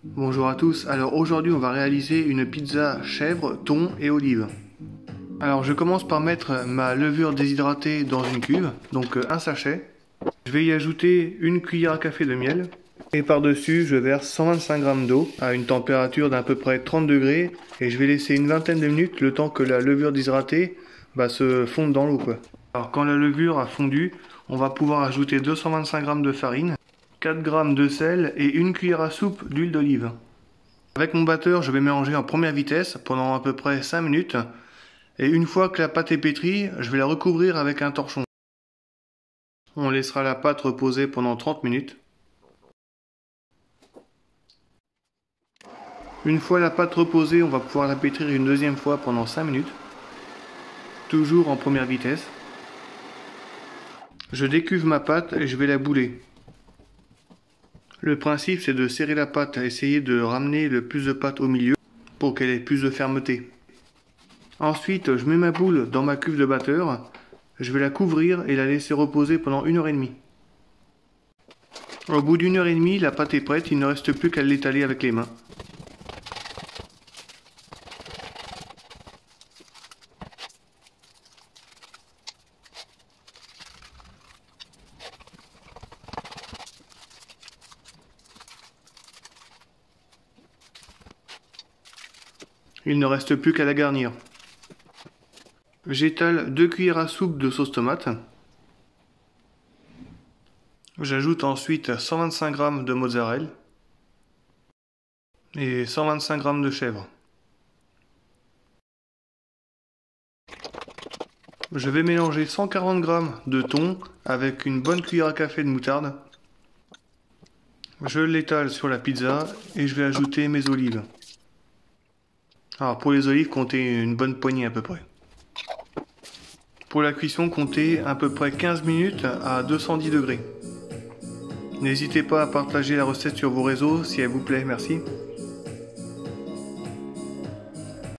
Bonjour à tous, alors aujourd'hui on va réaliser une pizza chèvre, thon et olive. Alors je commence par mettre ma levure déshydratée dans une cuve, donc un sachet. Je vais y ajouter une cuillère à café de miel. Et par-dessus je verse 125 g d'eau à une température d'à peu près 30 degrés. Et je vais laisser une vingtaine de minutes le temps que la levure déshydratée se fonde dans l'eau quoi. Alors quand la levure a fondu, on va pouvoir ajouter 225 g de farine, 4 g de sel et une cuillère à soupe d'huile d'olive. Avec mon batteur, je vais mélanger en première vitesse pendant à peu près 5 minutes. Et une fois que la pâte est pétrie, je vais la recouvrir avec un torchon. On laissera la pâte reposer pendant 30 minutes. Une fois la pâte reposée, on va pouvoir la pétrir une deuxième fois pendant 5 minutes. Toujours en première vitesse. Je décuve ma pâte et je vais la bouler. Le principe c'est de serrer la pâte, essayer de ramener le plus de pâte au milieu pour qu'elle ait plus de fermeté. Ensuite, je mets ma boule dans ma cuve de batteur. Je vais la couvrir et la laisser reposer pendant 1h30. Au bout d'1h30, la pâte est prête, il ne reste plus qu'à l'étaler avec les mains. Il ne reste plus qu'à la garnir. J'étale 2 cuillères à soupe de sauce tomate. J'ajoute ensuite 125 g de mozzarella et 125 g de chèvre. Je vais mélanger 140 g de thon avec une bonne cuillère à café de moutarde. Je l'étale sur la pizza et je vais ajouter mes olives. Alors pour les olives, comptez une bonne poignée à peu près. Pour la cuisson, comptez à peu près 15 minutes à 210 degrés. N'hésitez pas à partager la recette sur vos réseaux si elle vous plaît, merci.